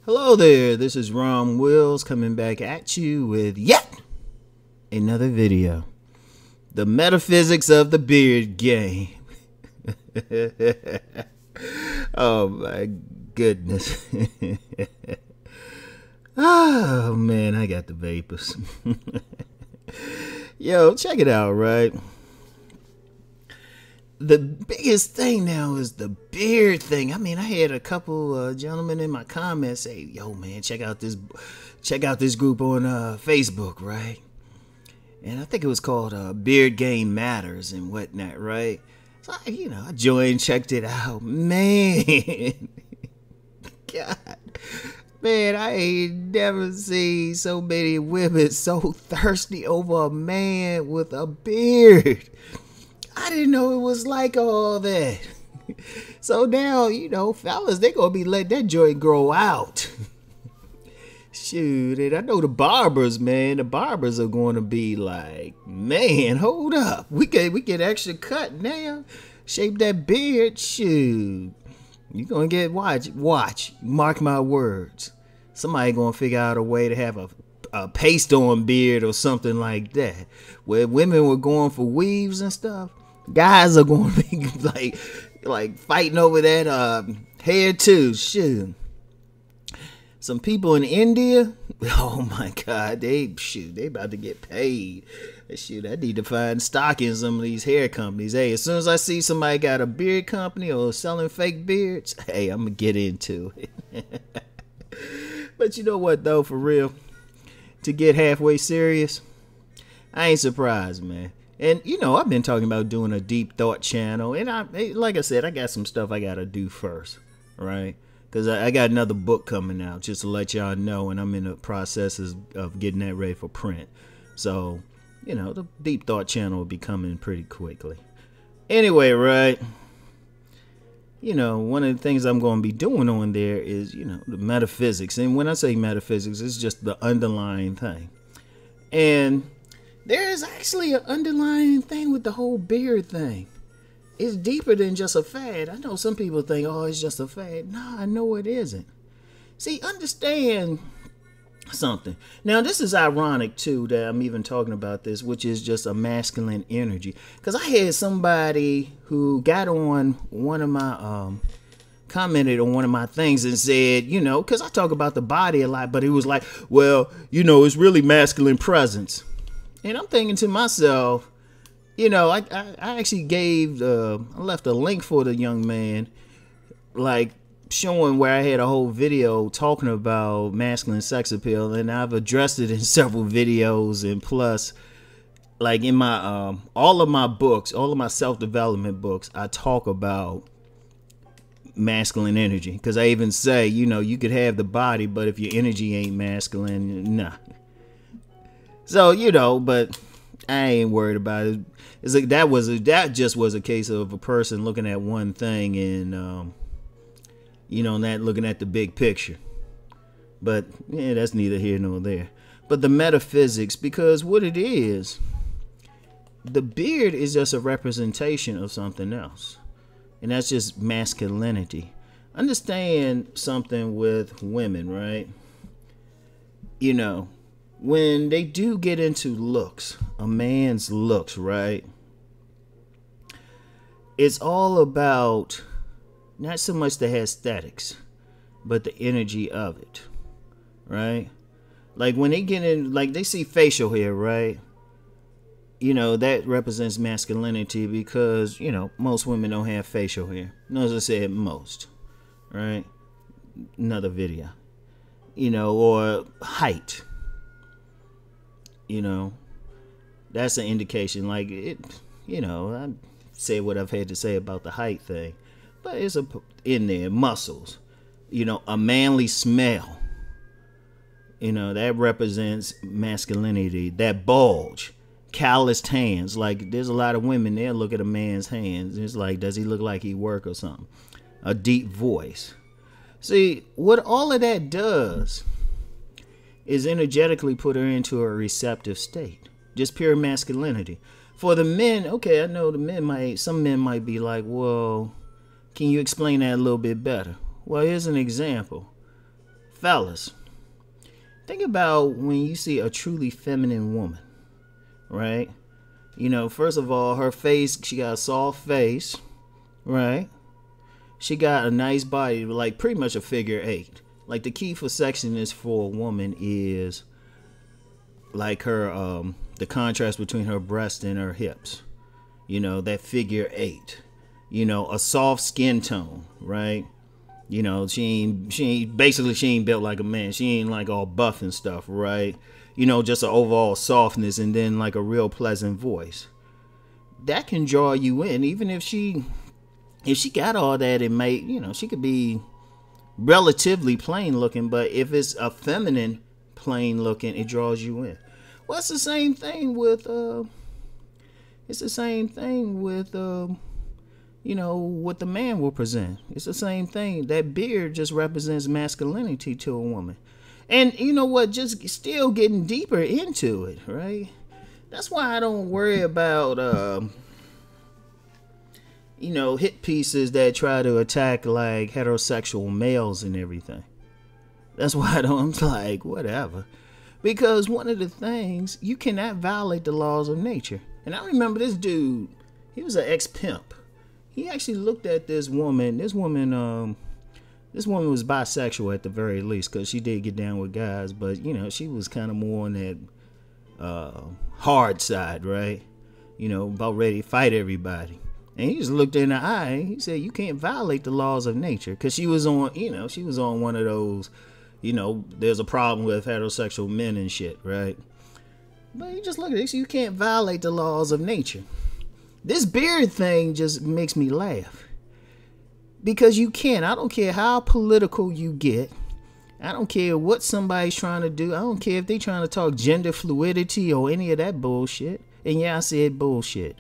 Hello there, this is Rom Wills coming back at you with yet another video. The metaphysics of the beard game. Oh my goodness. Oh man, I got the vapors. Yo, check it out, right? The biggest thing now is the beard thing. I mean, I had a couple gentlemen in my comments say, "Yo, man, check out this group on Facebook, right?" And I think it was called Beard Game Matters and whatnot, right? So I joined, checked it out, man. God, man, I ain't never seen so many women so thirsty over a man with a beard. I didn't know it was like all that. So now, fellas, they gonna be letting that joint grow out. Shoot, and I know the barbers, man. The barbers are gonna be like, man, hold up. We get extra cut now. Shape that beard, shoot. You gonna get watch. Mark my words. Somebody gonna figure out a way to have a paste on beard or something like that. Where women were going for weaves and stuff. Guys are going to be like fighting over that hair too. Shoot. Some people in India, oh my God, they about to get paid. Shoot, I need to find stock in some of these hair companies. Hey, as soon as I see somebody got a beard company or selling fake beards, hey, I'm gonna get into it. But you know what though, for real, to get halfway serious, I ain't surprised, man. And I've been talking about doing a deep thought channel, and like I said, I got some stuff I gotta do first, right? Because I got another book coming out, just to let y'all know, and I'm in the process of getting that ready for print. So, the deep thought channel will be coming pretty quickly. Anyway, right? One of the things I'm going to be doing on there is, the metaphysics. And when I say metaphysics, it's just the underlying thing. And there is actually an underlying thing with the whole beard thing. It's deeper than just a fad. I know some people think, oh, it's just a fad. No, I know it isn't. See, understand something. Now, this is ironic, too, that I'm even talking about this, which is just a masculine energy. Because I had somebody who got on one of my, commented on one of my things and said, because I talk about the body a lot, but he was like, well, it's really masculine presence. And I'm thinking to myself, I actually I left a link for the young man, like showing where I had a whole video talking about masculine sex appeal, and I've addressed it in several videos, and plus, like in my all of my books, all of my self-development books, I talk about masculine energy, because I even say, you could have the body, but if your energy ain't masculine, nah. So, but I ain't worried about it. It's like that just was a case of a person looking at one thing and, not looking at the big picture. But, yeah, that's neither here nor there. But the metaphysics, because what it is, the beard is just a representation of something else. And that's just masculinity. Understand something with women, right? When they do get into looks, a man's looks, right? It's all about not so much the aesthetics, but the energy of it, right? Like when they get in, like they see facial hair, right? That represents masculinity because, most women don't have facial hair. Notice I said most, right? Another video, or height. That's an indication. Like it, I say what I've had to say about the height thing, but it's in there. Muscles, a manly smell. That represents masculinity. That bulge, calloused hands. Like there's a lot of women there look at a man's hands. It's like, does he look like he work or something? A deep voice. See what all of that does is energetically put her into a receptive state. Just pure masculinity. For the men, okay, I know some men might be like, well, can you explain that a little bit better? Well, here's an example. fellas, think about when you see a truly feminine woman, right? You know, first of all, her face, she got a soft face, right? She got a nice body, like pretty much a figure 8. Like the key for sexiness for a woman is like her, the contrast between her breast and her hips. You know, that figure 8. You know, a soft skin tone, right? You know, she ain't built like a man. She ain't like all buff and stuff, right? You know, just an overall softness, and then like a real pleasant voice. That can draw you in, even if she got all that. It may, you know, she could be relatively plain looking, but if it's a feminine plain looking, it draws you in. Well, it's the same thing with you know, what the man will present. It's the same thing. That beard just represents masculinity to a woman. And you know what? Just still getting deeper into it, right? That's why I don't worry about, you know, hit pieces that try to attack like heterosexual males and everything. That's why I'm like, whatever. Because one of the things, you cannot violate the laws of nature. And I remember this dude, he was an ex-pimp. He actually looked at this woman. This woman was bisexual at the very least, because she did get down with guys, but you know, she was kind of more on that hard side, right? You know, about ready to fight everybody. And he just looked in the eye and he said, you can't violate the laws of nature, because she was on, you know, she was on one of those, you know, there's a problem with heterosexual men and shit, right? But you just look at this, you can't violate the laws of nature. This beard thing just makes me laugh. Because you can't. I don't care how political you get. I don't care what somebody's trying to do. I don't care if they're trying to talk gender fluidity or any of that bullshit. And yeah, I said bullshit.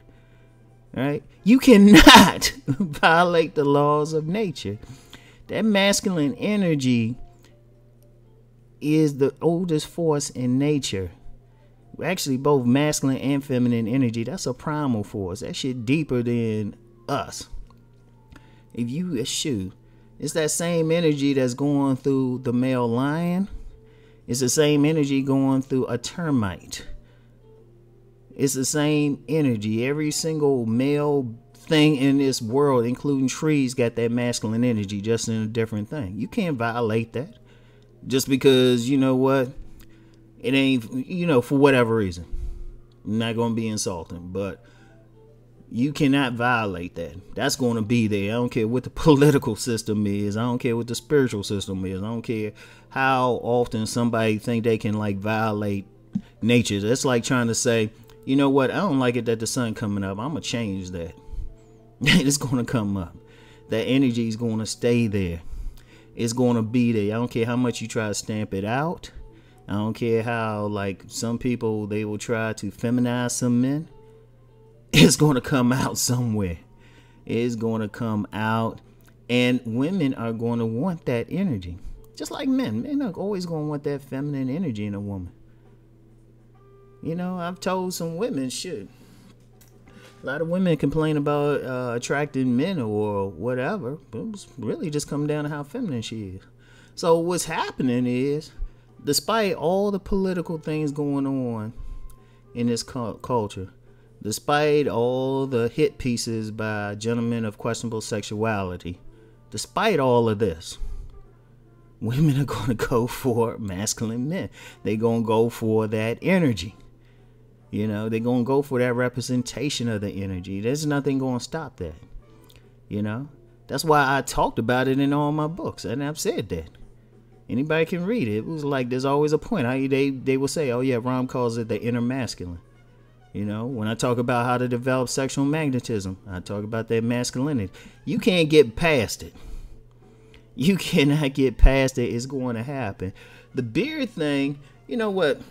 Right? You cannot violate the laws of nature. That masculine energy is the oldest force in nature. Actually, both masculine and feminine energy, that's a primal force. That shit deeper than us. If you eschew, it's that same energy that's going through the male lion. It's the same energy going through a termite. It's the same energy. Every single male thing in this world, including trees, got that masculine energy, just in a different thing. You can't violate that just because, you know what, it ain't, you know, for whatever reason. I'm not going to be insulting, but you cannot violate that. That's going to be there. I don't care what the political system is. I don't care what the spiritual system is. I don't care how often somebody think they can like violate nature. That's like trying to say, you know what, I don't like it that the sun coming up. I'm going to change that. It's going to come up. That energy is going to stay there. It's going to be there. I don't care how much you try to stamp it out. I don't care how, like, some people, they will try to feminize some men. It's going to come out somewhere. It's going to come out. And women are going to want that energy. Just like men. Men are always going to want that feminine energy in a woman. You know, I've told some women, shit. A lot of women complain about attracting men or whatever. But it was really just come down to how feminine she is. So what's happening is, despite all the political things going on in this culture, despite all the hit pieces by gentlemen of questionable sexuality, despite all of this, women are going to go for masculine men. They're going to go for that energy. You know, they're going to go for that representation of the energy. There's nothing going to stop that. You know, that's why I talked about it in all my books, and I've said that. Anybody can read it. It was like there's always a point. They will say, oh yeah, Rom calls it the inner masculine. You know, when I talk about how to develop sexual magnetism, I talk about that masculinity. You can't get past it. You cannot get past it. It's going to happen. The beard thing, you know what?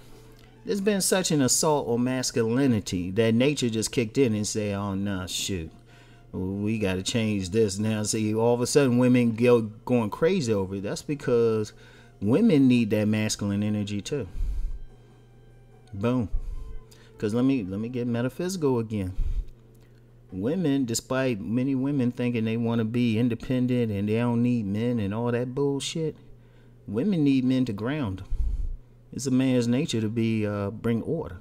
There's been such an assault on masculinity that nature just kicked in and said, oh, nah, shoot. We got to change this now. See, all of a sudden women going crazy over it. That's because women need that masculine energy too. Boom. Because let me get metaphysical again. Women, despite many women thinking they want to be independent and they don't need men and all that bullshit, Women need men to ground them. It's a man's nature to be bring order.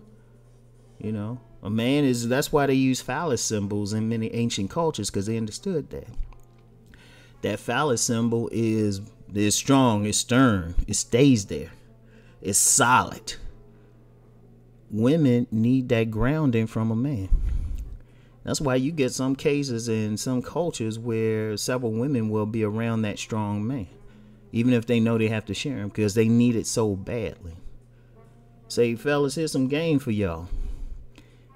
You know, a man is. That's why they use phallus symbols in many ancient cultures, because they understood that. That phallus symbol is strong, it's stern, it stays there, it's solid. Women need that grounding from a man. That's why you get some cases in some cultures where several women will be around that strong man, even if they know they have to share him, because they need it so badly. Say, fellas, here's some game for y'all.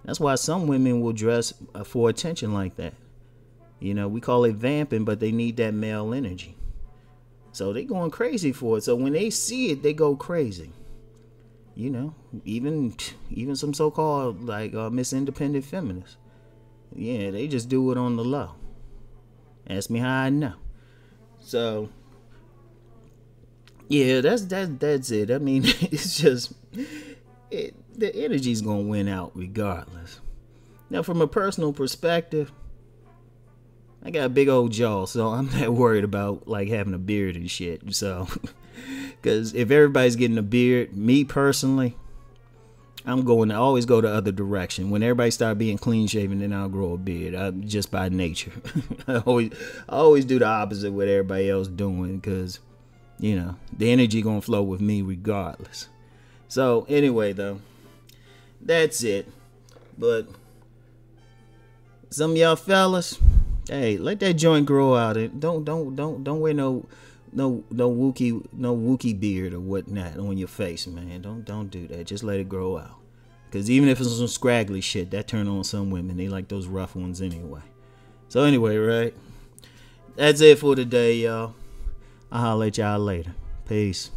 That's why some women will dress for attention like that. You know, we call it vamping, but they need that male energy. So they going crazy for it. So when they see it, they go crazy. You know, even some so-called like Miss Independent feminists. Yeah, they just do it on the low. Ask me how I know. So yeah, that's it. I mean, it's just the energy's gonna win out regardless. Now, from a personal perspective, I got a big old jaw, so I'm not worried about like having a beard and shit. So, because if everybody's getting a beard, me personally, I'm going to always go the other direction. When everybody start being clean shaven, then I'll grow a beard. Just by nature. I always do the opposite of what everybody else doing, because you know the energy gonna flow with me regardless. So anyway, though, that's it. But some of y'all fellas, hey, let that joint grow out. And don't wear no Wookie beard or whatnot on your face, man. Don't do that. Just let it grow out. Cause even if it's some scraggly shit, that turn on some women. They like those rough ones anyway. So anyway, right? That's it for today, y'all. I'll holler at y'all later. Peace.